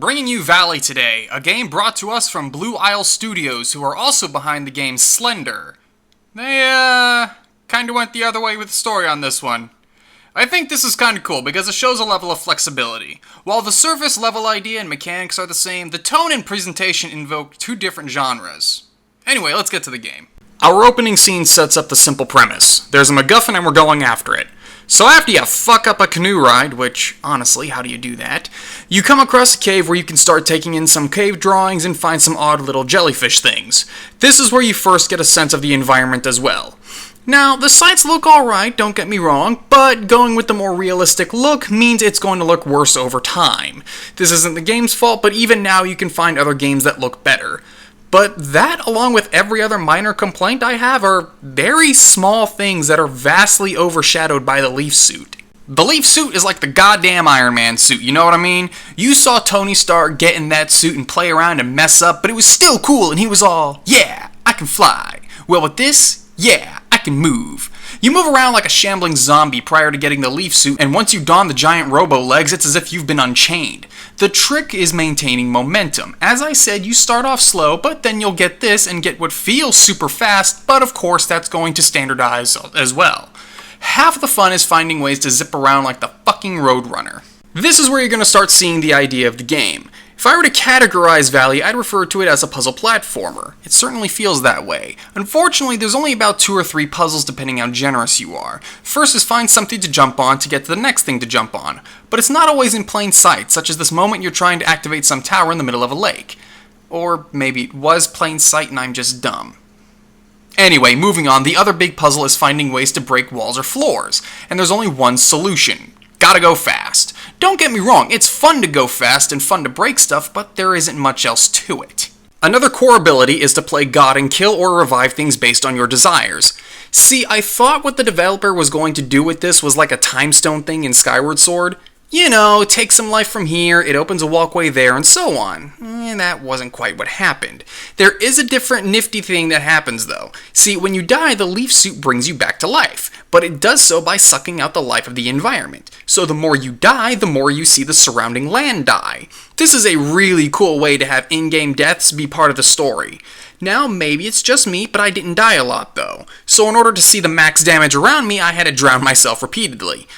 Bringing you Valley today, a game brought to us from Blue Isle Studios, who are also behind the game Slender. They, kinda went the other way with the story on this one. I think this is kinda cool because it shows a level of flexibility. While the surface level idea and mechanics are the same, the tone and presentation invoke two different genres. Anyway, let's get to the game. Our opening scene sets up the simple premise. There's a MacGuffin and we're going after it. So after you fuck up a canoe ride, which, honestly, how do you do that? You come across a cave where you can start taking in some cave drawings and find some odd little jellyfish things. This is where you first get a sense of the environment as well. Now, the sights look alright, don't get me wrong, but going with the more realistic look means it's going to look worse over time. This isn't the game's fault, but even now you can find other games that look better. But that, along with every other minor complaint I have, are very small things that are vastly overshadowed by the Leaf suit. The Leaf suit is like the goddamn Iron Man suit, you know what I mean? You saw Tony Stark get in that suit and play around and mess up, but it was still cool, and he was all, yeah, I can fly. Well, with this, yeah, I can move. You move around like a shambling zombie prior to getting the Leaf suit, and once you don the giant robo legs, it's as if you've been unchained. The trick is maintaining momentum. As I said, you start off slow, but then you'll get this and get what feels super fast, but of course that's going to standardize as well. Half the fun is finding ways to zip around like the fucking Roadrunner. This is where you're going to start seeing the idea of the game. If I were to categorize Valley, I'd refer to it as a puzzle platformer. It certainly feels that way. Unfortunately, there's only about 2 or 3 puzzles depending how generous you are. First is find something to jump on to get to the next thing to jump on. But it's not always in plain sight, such as this moment you're trying to activate some tower in the middle of a lake. Or maybe it was plain sight and I'm just dumb. Anyway, moving on, the other big puzzle is finding ways to break walls or floors. And there's only one solution. Gotta go fast. Don't get me wrong, it's fun to go fast and fun to break stuff, but there isn't much else to it. Another core ability is to play God and kill or revive things based on your desires. See, I thought what the developer was going to do with this was like a time stone thing in Skyward Sword. You know, take some life from here, it opens a walkway there, and so on. That wasn't quite what happened. There is a different nifty thing that happens though. See, when you die, the Leaf suit brings you back to life, but it does so by sucking out the life of the environment. So the more you die, the more you see the surrounding land die. This is a really cool way to have in-game deaths be part of the story. Now, maybe it's just me, but I didn't die a lot though. So in order to see the max damage around me, I had to drown myself repeatedly.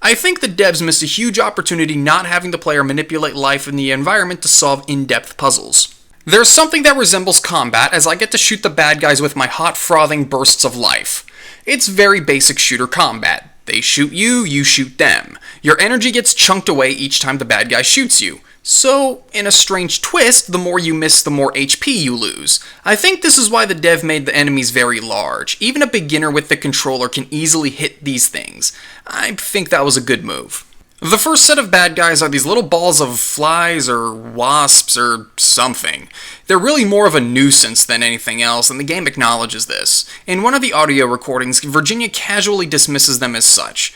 I think the devs missed a huge opportunity not having the player manipulate life in the environment to solve in-depth puzzles. There's something that resembles combat as I get to shoot the bad guys with my hot frothing bursts of life. It's very basic shooter combat. They shoot you, you shoot them. Your energy gets chunked away each time the bad guy shoots you. So, in a strange twist, the more you miss, the more HP you lose. I think this is why the dev made the enemies very large. Even a beginner with the controller can easily hit these things. I think that was a good move. The first set of bad guys are these little balls of flies or wasps or something. They're really more of a nuisance than anything else, and the game acknowledges this. In one of the audio recordings, Virginia casually dismisses them as such.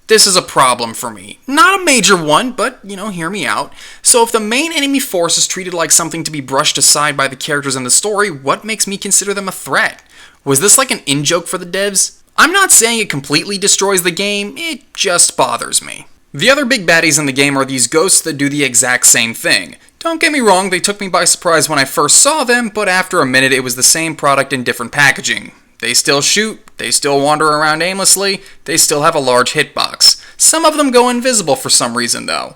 This is a problem for me. Not a major one, but, hear me out. So if the main enemy force is treated like something to be brushed aside by the characters in the story, what makes me consider them a threat? Was this like an in-joke for the devs? I'm not saying it completely destroys the game, it just bothers me. The other big baddies in the game are these ghosts that do the exact same thing. Don't get me wrong, they took me by surprise when I first saw them, but after a minute it was the same product in different packaging. They still shoot, they still wander around aimlessly, they still have a large hitbox. Some of them go invisible for some reason though.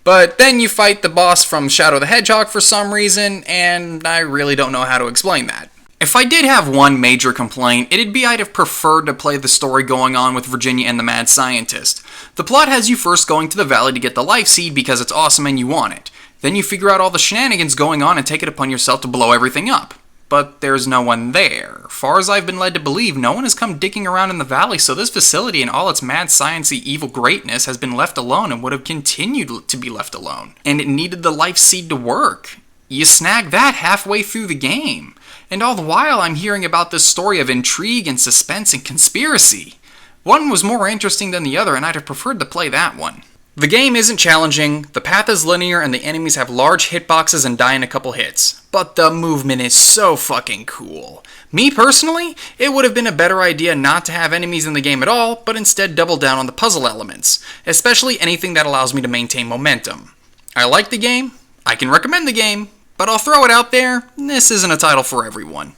But then you fight the boss from Shadow the Hedgehog for some reason, and I really don't know how to explain that. If I did have one major complaint, it'd be I'd have preferred to play the story going on with Virginia and the mad scientist. The plot has you first going to the valley to get the life seed because it's awesome and you want it. Then you figure out all the shenanigans going on and take it upon yourself to blow everything up. But there's no one there. Far as I've been led to believe, no one has come digging around in the valley, so this facility and all its mad science-y evil greatness has been left alone and would have continued to be left alone. And it needed the life seed to work. You snag that halfway through the game. And all the while I'm hearing about this story of intrigue and suspense and conspiracy. One was more interesting than the other, and I'd have preferred to play that one. The game isn't challenging, the path is linear, and the enemies have large hitboxes and die in a couple hits. But the movement is so fucking cool. Me personally, it would have been a better idea not to have enemies in the game at all, but instead double down on the puzzle elements, especially anything that allows me to maintain momentum. I like the game, I can recommend the game, but I'll throw it out there, this isn't a title for everyone.